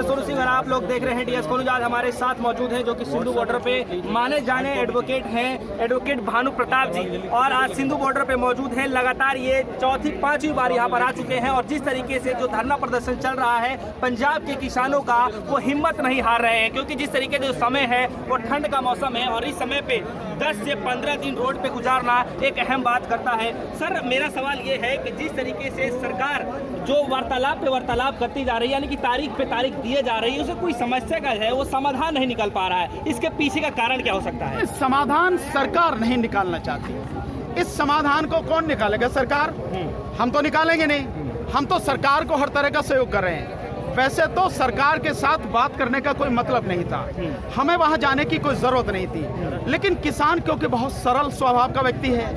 सोनू सिंह और आप लोग देख रहे हैं डीएस न्यूज। आज हमारे साथ मौजूद हैं जो कि सिंधु बॉर्डर पे माने जाने एडवोकेट हैं, एडवोकेट भानु प्रताप जी। और आज सिंधु बॉर्डर पे मौजूद हैं। लगातार ये चौथी पांचवी बार यहाँ पर आ चुके हैं और जिस तरीके से जो धरना प्रदर्शन चल रहा है पंजाब के किसानों का, वो हिम्मत नहीं हार रहे हैं, क्योंकि जिस तरीके जो समय है वो ठंड का मौसम है और इस समय पे 10 से 15 दिन रोड पे गुजारना एक अहम बात करता है। सर, मेरा सवाल ये है कि जिस तरीके से सरकार जो वार्तालाप पे वार्तालाप करती जा रही है, यानी कि तारीख पे तारीख दिए जा रही है, उसे कोई समस्या का है वो समाधान नहीं निकल पा रहा है, इसके पीछे का कारण क्या हो सकता है? समाधान सरकार नहीं निकालना चाहती। इस समाधान को कौन निकालेगा? सरकार। हम तो निकालेंगे नहीं। हम तो सरकार को हर तरह का सहयोग कर रहे हैं। वैसे तो सरकार के साथ बात करने का कोई मतलब नहीं था, हमें वहां जाने की कोई जरूरत नहीं थी। लेकिन किसान क्योंकि बहुत सरल स्वभाव का व्यक्ति है,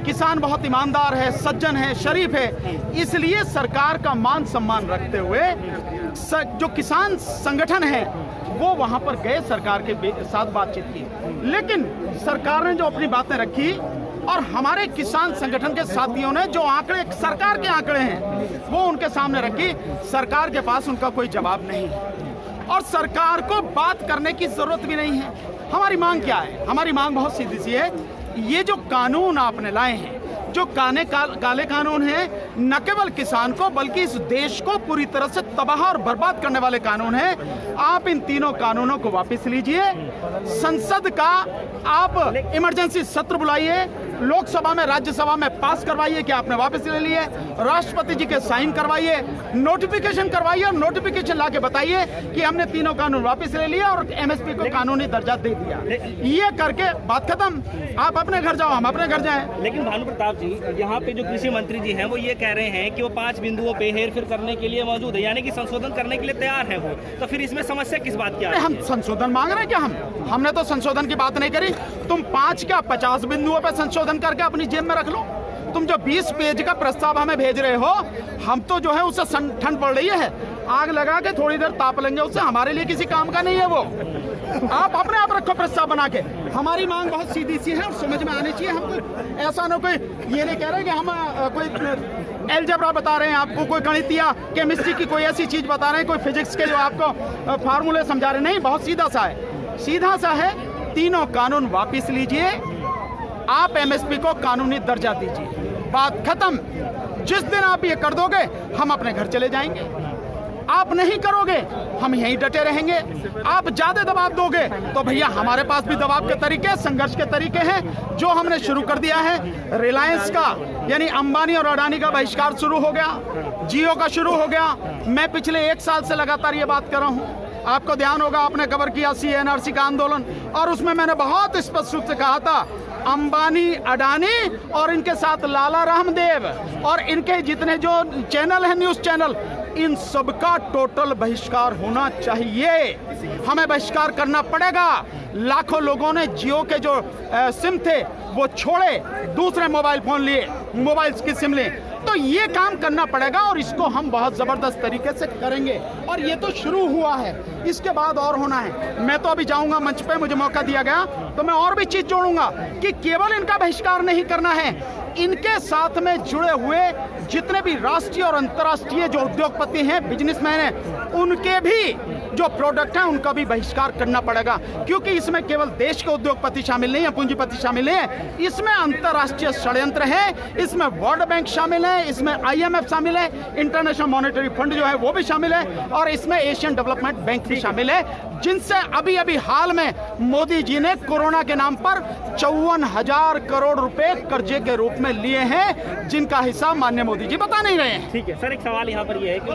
किसान बहुत ईमानदार है, सज्जन है, शरीफ है, इसलिए सरकार का मान सम्मान रखते हुए जो किसान संगठन है वो वहां पर गए, सरकार के साथ बातचीत की। लेकिन सरकार ने जो अपनी बातें रखी और हमारे किसान संगठन के साथियों ने जो आंकड़े, सरकार के आंकड़े हैं, वो उनके सामने रखी। सरकार के पास उनका कोई जवाब नहीं है और सरकार को बात करने की जरूरत भी नहीं है। हमारी मांग क्या है? हमारी मांग बहुत सीधी सी है। ये जो कानून आपने लाए हैं, जो काले कानून हैं, न केवल किसान को बल्कि इस देश को पूरी तरह से तबाह और बर्बाद करने वाले कानून हैं। आप इन तीनों कानूनों को वापस लीजिए। संसद का आप इमरजेंसी सत्र बुलाइए, लोकसभा में, राज्यसभा में पास करवाइए कि आपने वापस ले लिए, राष्ट्रपति जी के साइन करवाइए, नोटिफिकेशन करवाइए और नोटिफिकेशन लाके बताइए कि हमने तीनों कानून वापस ले लिए और एमएसपी को कानूनी दर्जा दे दिया। ये करके बात खत्म। आप अपने घर जाओ, हम अपने घर जाएं। लेकिन भानु प्रताप जी, यहाँ पे जो कृषि मंत्री जी हैं वो ये कह रहे हैं कि वो 5 बिंदुओं पे हेरफेर करने के लिए मौजूद है, यानी कि संशोधन करने के लिए तैयार है वो। तो फिर इसमें समस्या किस बात की? हम संशोधन मांग रहे हैं क्या? हमने तो संशोधन की बात नहीं करी। तुम 5 क्या 50 बिंदुओं पे संशोधन करके अपनी जेब में रख लो। तुम जो 20 पेज का प्रस्ताव हमें भेज रहे हो, हम तो जो है उससे ठंड पड़ रही है, आग लगा के थोड़ी देर ताप लेंगे, उससे हमारे लिए किसी काम का नहीं है वो। आप अपने आप रखो प्रस्ताव बना के। हमारी मांग बहुत सीधी सी है और समझ में आनी चाहिए। हम कोई ऐसा ना, कोई ये नहीं कह रहे कि हम कोई एलजेब्रा बता रहे हैं आपको, कोई गणित या केमिस्ट्री की कोई ऐसी चीज बता रहे हैं, कोई फिजिक्स के जो आपको फार्मूले समझा रहे नहीं। बहुत सीधा सा है, सीधा सा है। तीनों कानून वापिस लीजिए, आप एमएसपी को कानूनी दर्जा दीजिए, बात खत्म। जिस दिन आप ये कर दोगे हम अपने घर चले जाएंगे। आप नहीं करोगे हम यहीं डटे रहेंगे। आप ज्यादा दबाव दोगे तो भैया हमारे पास भी दबाव के तरीके, संघर्ष के तरीके हैं जो हमने शुरू कर दिया है। रिलायंस का यानी अंबानी और अडानी का बहिष्कार शुरू हो गया, जियो का शुरू हो गया। मैं पिछले 1 साल से लगातार ये बात कर रहा हूँ। आपको ध्यान होगा, आपने कवर किया CNRC का आंदोलन, और उसमें मैंने बहुत स्पष्ट रूप से कहा था अंबानी, अडानी और इनके साथ लाला रामदेव और इनके जितने जो चैनल हैं, न्यूज चैनल, इन सबका टोटल बहिष्कार होना चाहिए। हमें बहिष्कार करना पड़ेगा। लाखों लोगों ने जियो के जो सिम थे वो छोड़े, दूसरे मोबाइल फोन लिए, मोबाइल की सिम लिए। तो ये काम करना पड़ेगा और इसको हम बहुत जबरदस्त तरीके से करेंगे। और ये तो शुरू हुआ है, इसके बाद और होना है। मैं तो अभी जाऊंगा मंच पे, मुझे मौका दिया गया तो मैं और भी चीज जोड़ूंगा कि केवल इनका बहिष्कार नहीं करना है, इनके साथ में जुड़े हुए जितने भी राष्ट्रीय और अंतर्राष्ट्रीय जो उद्योगपति हैं, बिजनेसमैन हैं, उनके भी जो प्रोडक्ट हैं उनका भी बहिष्कार करना पड़ेगा। क्योंकि इसमें केवल देश के उद्योगपति शामिल नहीं है, पूंजीपति शामिल है, इसमें अंतर्राष्ट्रीय षड्यंत्र है, इसमें वर्ल्ड बैंक शामिल है, इसमें IMF शामिल है, इंटरनेशनल मॉनेटरी फंड जो है वो भी शामिल है, और इसमें एशियन डेवलपमेंट बैंक भी शामिल है, जिनसे अभी अभी हाल में मोदी जी ने कोरोना के नाम पर 54,000 करोड़ रुपए कर्जे के रूप में लिए हैं, जिनका हिसाब माननीय मोदी जी बता नहीं रहे हैं। ठीक है सर, एक सवाल यहाँ पर ये है कि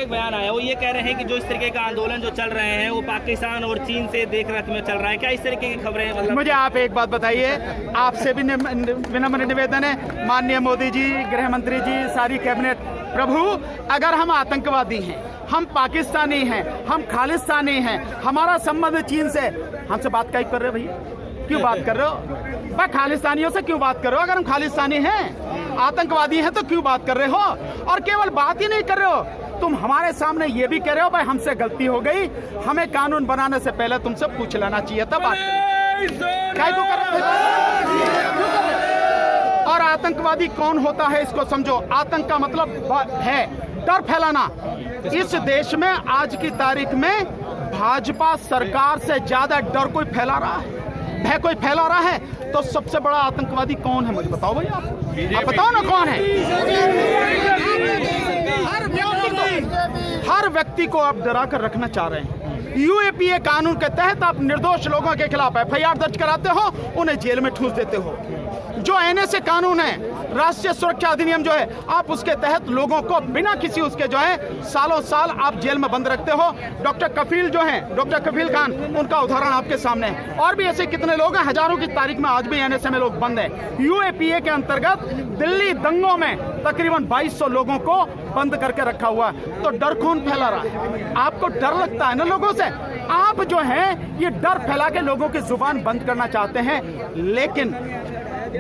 बयान आया, वो ये कह रहे हैं कि जो इस तरीके का आंदोलन जो चल रहे हैं वो पाकिस्तान और चीन से देख रेख में चल रहा है। क्या इस तरीके की खबरें मतलब? मुझे आप एक बात बताइए, आपसे भी विनम्र निवेदन है, माननीय मोदी जी, गृह मंत्री जी, सारी कैबिनेट, प्रभु अगर हम आतंकवादी हैं, हम पाकिस्तानी हैं, हम खालिस्तानी हैं, हमारा संबंध चीन से, हमसे बात क्या कर रहे हो भैया? क्यों बात कर रहे हो? भाई खालिस्तानियों से क्यों बात कर रहे हो? अगर हम खालिस्तानी हैं, आतंकवादी हैं तो क्यों बात कर रहे हो? और केवल बात ही नहीं कर रहे हो, तुम हमारे सामने ये भी कह रहे हो भाई हमसे गलती हो गई, हमें कानून बनाने से पहले तुमसे पूछ लेना चाहिए था। बात काय को कर रहे थे? और आतंकवादी कौन होता है इसको समझो। आतंक का मतलब है डर फैलाना। इस देश में आज की तारीख में भाजपा सरकार से ज्यादा डर कोई फैला रहा है, भय कोई फैला रहा है, तो सबसे बड़ा आतंकवादी कौन है मुझे बताओ भैया, आप बताओ ना कौन है। हर व्यक्ति को आप डरा कर रखना चाह रहे हैं। यूएपीए कानून के तहत आप निर्दोष लोगों के खिलाफ एफआईआर दर्ज कराते हो, उन्हें जेल में ठूस देते हो। जो एनएसए कानून है, राष्ट्रीय सुरक्षा अधिनियम जो है, आप उसके तहत लोगों को बिना किसी उसके जो है सालों साल आप जेल में बंद रखते हो। डॉक्टर कफील जो हैं, डॉक्टर कफील खान, उनका उदाहरण आपके सामने है। और भी ऐसे कितने लोग हैं, हजारों की तारीख में आज भी एनएसए में लोग बंद हैं। यूएपीए के अंतर्गत दिल्ली दंगों में तकरीबन 2200 लोगों को बंद करके रखा हुआ है। तो डर कौन फैला रहा है? आपको डर लगता है ना लोगों से। आप जो है ये डर फैला के लोगों की जुबान बंद करना चाहते हैं, लेकिन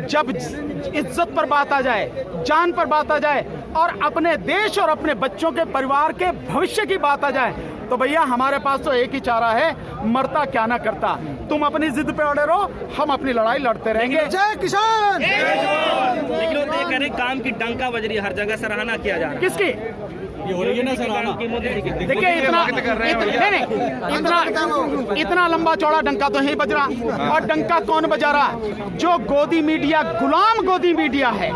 जब इज्जत पर बात आ जाए, जान पर बात आ जाए और अपने देश और अपने बच्चों के परिवार के भविष्य की बात आ जाए, तो भैया हमारे पास तो एक ही चारा है, मरता क्या ना करता। तुम अपनी जिद पे अड़े रहो, हम अपनी लड़ाई लड़ते रहेंगे। जय किसान। लेकिन वो ये कह रहे काम की डंका बज रही है, हर जगह सराहना किया जा रहा है। किसकी? ये हो रही है ना सराहना की मोदी जी की। देखिए इतना लंबा चौड़ा डंका तो नहीं बज रहा। और डंका कौन बजा रहा? जो गोदी मीडिया, गुलाम गोदी मीडिया है,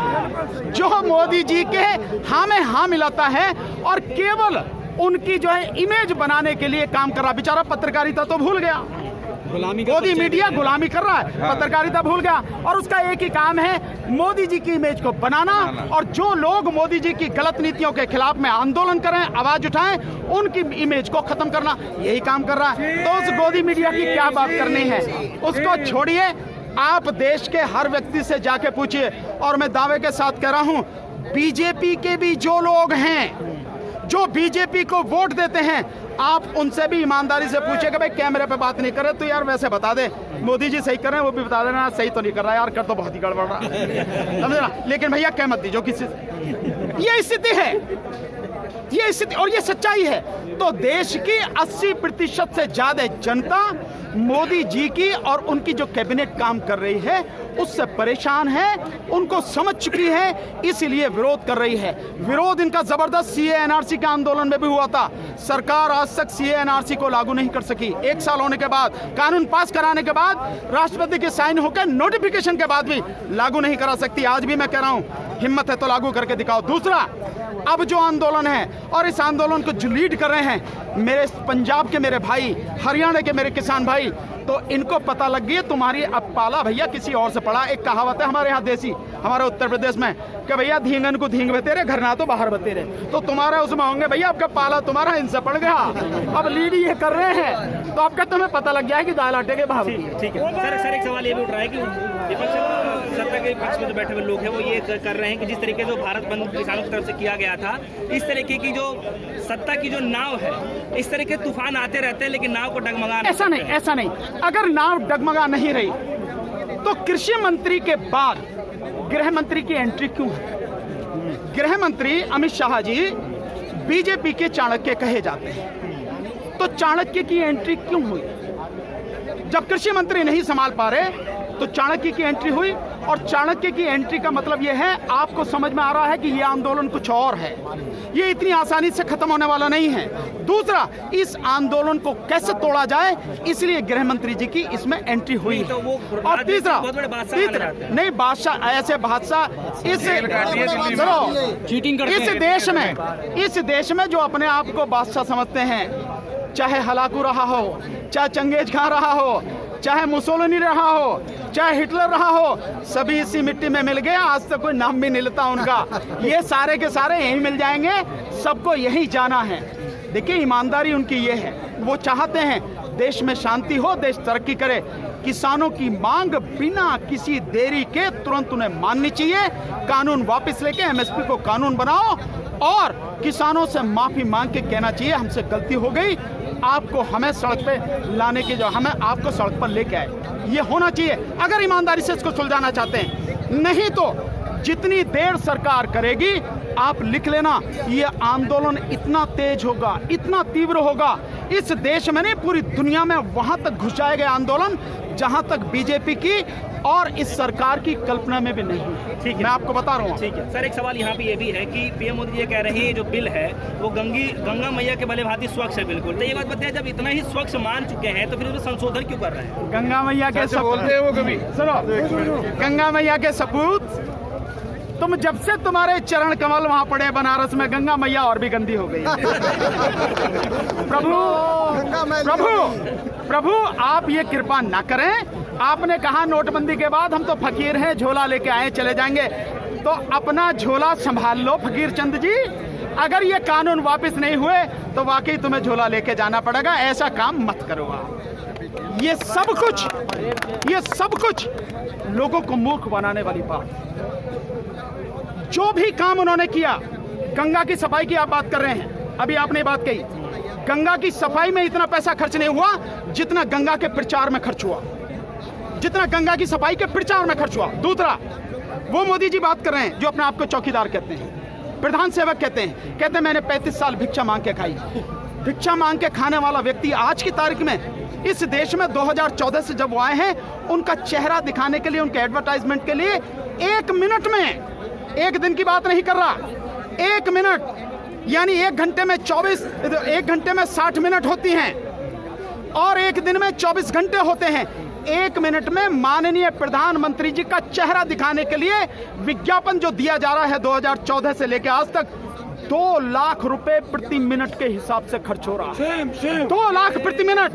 जो मोदी जी के हाँ में हाँ मिलाता है और केवल उनकी जो है इमेज बनाने के लिए काम कर रहा। बेचारा पत्रकारिता तो भूल गया, मोदी मीडिया गुलामी कर रहा है, पत्रकारिता भूल गया। और उसका एक ही काम है, मोदी जी की इमेज को बनाना, और जो लोग मोदी जी की गलत नीतियों के खिलाफ में आंदोलन करें, आवाज उठाएं, उनकी इमेज को खत्म करना, यही काम कर रहा है। तो उस गोदी मीडिया की क्या बात करनी है, उसको छोड़िए। आप देश के हर व्यक्ति से जाके पूछिए, और मैं दावे के साथ कह रहा हूं, बीजेपी के भी जो लोग हैं, जो बीजेपी को वोट देते हैं, आप उनसे भी ईमानदारी से पूछिएगा, भाई कैमरे पे बात नहीं कर रहे तो यार वैसे बता दे, मोदी जी सही कर रहे हैं, वो भी बता देना सही तो नहीं कर रहा यार, कर तो बहुत ही गड़बड़ रहा है, समझना। लेकिन भैया क्या मत दीजिए किसी, ये स्थिति है, ये स्थिति और ये सच्चाई है। तो देश की 80% से ज्यादा जनता मोदी जी की और उनकी जो कैबिनेट काम कर रही है उससे परेशान है, उनको समझ चुकी है, इसीलिए विरोध कर रही है। विरोध इनका जबरदस्त सीए एनआरसी के आंदोलन में भी हुआ था। सरकार आज तक सीए एनआरसी को लागू नहीं कर सकी। 1 साल होने के बाद, कानून पास कराने के बाद, राष्ट्रपति के साइन होकर नोटिफिकेशन के बाद भी लागू नहीं करा सकती। आज भी मैं कह रहा हूं, हिम्मत है तो लागू करके दिखाओ। दूसरा, अब जो आंदोलन है और इस आंदोलन को जो लीड कर रहे हैं मेरे पंजाब के मेरे भाई, हरियाणा के मेरे किसान भाई, तो इनको पता लग गई तुम्हारी अब पाला भैया किसी और से पड़ा। एक कहावत है हमारे यहाँ देसी, हमारे उत्तर प्रदेश में, कि भैया धींगन को धींग बतेरे, घर ना तो बाहर बतेरे। तो तुम्हारे उसमें होंगे भैया आपका पाला तुम्हारा इनसे पड़ गया, अब लीड ये कर रहे हैं, तो आपका तुम्हें पता लग गया है कि दाल आटे के भाव। ठीक है सर, एक सवाल ये भी उठ रहा है कि विपक्ष, सत्ता के पक्ष में जो बैठे हुए लोग हैं वो ये कर रहे हैं कि जिस तरीके से भारत बंद किसानों की तरफ से किया गया था, इस तरीके की जो सत्ता की जो नाव है, इस तरह के तूफान आते रहते हैं लेकिन नाव को डगमगा, ऐसा नहीं। अगर नाव डगमगा नहीं रही तो कृषि मंत्री के बाद गृह मंत्री की एंट्री क्यों है? गृह मंत्री अमित शाह जी बीजेपी के चाणक्य कहे जाते हैं, तो चाणक्य की एंट्री क्यों हुई? जब कृषि मंत्री नहीं संभाल पा रहे तो चाणक्य की एंट्री हुई। और चाणक्य की एंट्री का मतलब यह है, आपको समझ में आ रहा है कि यह आंदोलन कुछ और है, ये इतनी आसानी से खत्म होने वाला नहीं है। दूसरा, इस आंदोलन को कैसे तोड़ा जाए, इसलिए गृह मंत्री जी की इसमें एंट्री हुई। और तीसरा नहीं, बादशाह ऐसे बादशाह इस देश में जो अपने आप को बादशाह समझते हैं, चाहे हलाकू रहा हो, चाहे चंगेज खां रहा हो, चाहे मुसोलिनी रहा हो, चाहे हिटलर रहा हो, सभी इसी मिट्टी में मिल गए। आज तक कोई नाम भी नहीं लेता उनका, ये सारे के सारे यहीं मिल जाएंगे, सबको यही जाना है। देखिए ईमानदारी उनकी ये है, वो चाहते हैं देश में शांति हो, देश तरक्की करे। किसानों की मांग बिना किसी देरी के तुरंत उन्हें माननी चाहिए। कानून वापस लेके एमएसपी को कानून बनाओ और किसानों से माफी मांग के कहना चाहिए हमसे गलती हो गई, आपको हमें सड़क पे लाने की जो हमें आपको सड़क पर लेके आए, ये होना चाहिए अगर ईमानदारी से इसको सुलझाना चाहते हैं। नहीं तो जितनी देर सरकार करेगी, आप लिख लेना, ये आंदोलन इतना तेज होगा, इतना तीव्र होगा इस देश में नहीं, पूरी दुनिया में वहां तक घुस जाएगा आंदोलन जहां तक बीजेपी की और इस सरकार की कल्पना में भी नहीं है। ठीक है, मैं आपको बता रहा हूँ। ठीक है सर, एक सवाल यहाँ पे ये भी है कि पीएम मोदी ये कह रहे हैं जो बिल है वो गंगा मैया के भले भांति स्वच्छ है बिल्कुल, तो ये बात बताइए, जब इतना ही स्वच्छ मान चुके हैं तो फिर उसमें संशोधन क्यों कर रहे हैं? गंगा मैया के बोलते हैं वो कभी सुनो, गंगा मैया के सपूत, तुम जब से तुम्हारे चरण कमल वहां पड़े बनारस में, गंगा मैया और भी गंदी हो गई। प्रभु आप ये कृपा ना करें। आपने कहा नोटबंदी के बाद हम तो फकीर हैं, झोला लेके आए चले जाएंगे, तो अपना झोला संभाल लो फकीर चंद जी। अगर ये कानून वापस नहीं हुए तो वाकई तुम्हें झोला लेके जाना पड़ेगा, ऐसा काम मत करो आप। ये सब कुछ लोगों को मूर्ख बनाने वाली बात। जो भी काम उन्होंने किया, गंगा की सफाई की आप बात कर रहे हैं, अभी आपने बात कही, गंगा की सफाई में इतना पैसा खर्च नहीं हुआ जितना गंगा के प्रचार में खर्च हुआ, जितना गंगा की सफाई के प्रचार में खर्च हुआ। दूसरा, वो मोदी जी बात कर रहे हैं जो अपने आप को चौकीदार कहते हैं, प्रधान सेवक कहते हैं मैंने 35 साल भिक्षा मांग के खाई। भिक्षा मांग के खाने वाला व्यक्ति आज की तारीख में इस देश में 2014 से जब वो आए हैं, उनका चेहरा दिखाने के लिए, उनके एडवर्टाइजमेंट के लिए 1 मिनट में, एक दिन की बात नहीं कर रहा, 1 मिनट यानी 1 घंटे में 60 मिनट होती हैं और एक दिन में 24 घंटे होते हैं। 1 मिनट में माननीय प्रधानमंत्री जी का चेहरा दिखाने के लिए विज्ञापन जो दिया जा रहा है 2014 से लेकर आज तक, 2 लाख रुपए प्रति मिनट के हिसाब से खर्च हो रहा है। 2 लाख प्रति मिनट,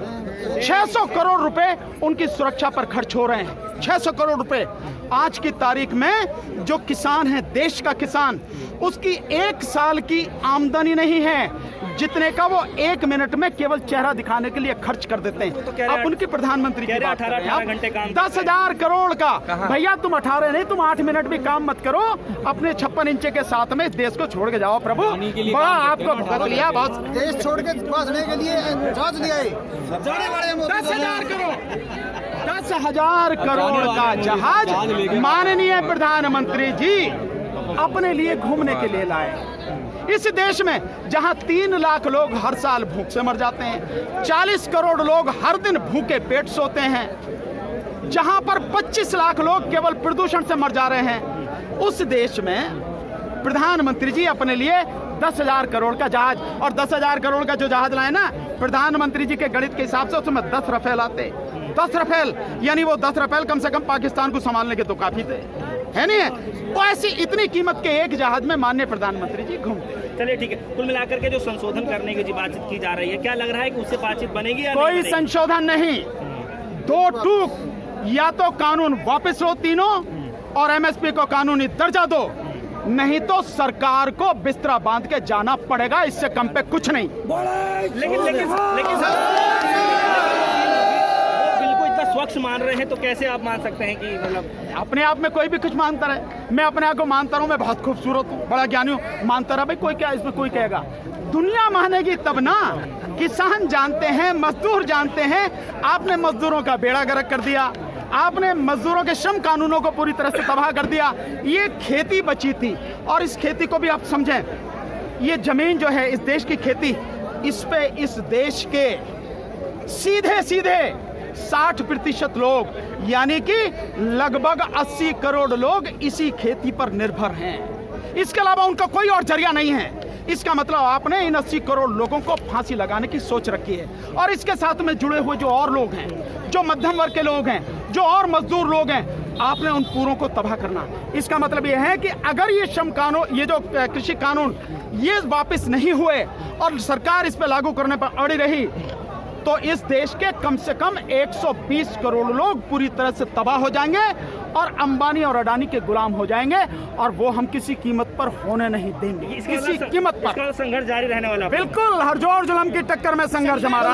600 करोड़ रुपए उनकी सुरक्षा पर खर्च हो रहे हैं। 600 करोड़ रुपए आज की तारीख में जो किसान है, देश का किसान, उसकी 1 साल की आमदनी नहीं है जितने का वो 1 मिनट में केवल चेहरा दिखाने के लिए खर्च कर देते हैं। अब उनकी प्रधानमंत्री की बात कर रहे हैं, 10,000 करोड़ का। भैया तुम 18 नहीं, तुम 8 मिनट भी काम मत करो, अपने 56 इंच के साथ में इस देश को छोड़ के जाओ। प्रभु बड़ा आपको भुगत लिया, बहुत देश छोड़ के बसने के लिए सोच लिया। 10,000 करोड़, 10,000 करोड़ का जहाज माननीय प्रधानमंत्री जी अपने लिए घूमने के लिए लाए। इस देश में जहां 3 लाख लोग हर साल भूख से मर जाते हैं, 40 करोड़ लोग हर दिन भूखे पेट सोते हैं, जहां पर 25 लाख लोग केवल प्रदूषण से मर जा रहे हैं, उस देश में प्रधानमंत्री जी अपने लिए 10,000 करोड़ का जहाज, और 10,000 करोड़ का जो जहाज लाए ना, प्रधानमंत्री जी के गणित के हिसाब से उसमें 10 रफेल आते। 10 रफेल यानी वो 10 रफेल कम से कम पाकिस्तान को संभालने के तो काफी थे, है नहीं है? वो ऐसी इतनी कीमत के एक जहाज में माननीय प्रधानमंत्री जी घूमते। चलिए ठीक है, कुल मिलाकर के जो संशोधन करने की जो बातचीत की जा रही है, क्या लग रहा है कि उससे बातचीत बनेगी या कोई संशोधन नहीं, 2 टूक, या तो कानून वापस लो तीनों और एमएसपी को कानूनी दर्जा दो, नहीं तो सरकार को बिस्तरा बांध के जाना पड़ेगा, इससे कम पे कुछ नहीं। लेकिन स्वच्छ मान रहे हैं तो कैसे आप मान सकते हैं कि मतलब अपने आप में कोई भी कुछ मानता रहे? मैं अपने आप को मानता हूँ मैं बहुत खूबसूरत हूँ, बड़ा ज्ञानी हूँ, मानता रहा भाई, कोई क्या इसमें कोई कहेगा? दुनिया मानेगी तब ना। किसान जानते हैं, मजदूर जानते हैं, आपने मजदूरों का बेड़ा गर्क कर दिया, आपने मजदूरों के श्रम कानूनों को पूरी तरह से तबाह कर दिया। ये खेती बची थी, और इस खेती को भी आप समझें, ये जमीन जो है इस देश की खेती, इस पे इस देश के सीधे 60% लोग यानी कि लगभग 80 करोड़ लोग इसी खेती पर निर्भर हैं। इसके अलावा उनका कोई और जरिया नहीं है। इसका मतलब आपने इन 80 करोड़ लोगों को फांसी लगाने की सोच रखी है, और इसके साथ में जुड़े हुए जो और लोग हैं, जो मध्यम वर्ग के लोग हैं, जो और मजदूर लोग हैं, आपने उन पूरों को तबाह करना। इसका मतलब यह है कि अगर ये श्रम कानून, ये जो कृषि कानून, ये वापस नहीं हुए और सरकार इस पर लागू करने पर अड़ी रही, तो इस देश के कम से कम 120 करोड़ लोग पूरी तरह से तबाह हो जाएंगे और अंबानी और अडानी के गुलाम हो जाएंगे, और वो हम किसी कीमत पर होने नहीं देंगे। किसी कीमत पर संघर्ष जारी रहने वाला। बिल्कुल, हर जोर जुल्म की टक्कर में संघर्ष हमारा।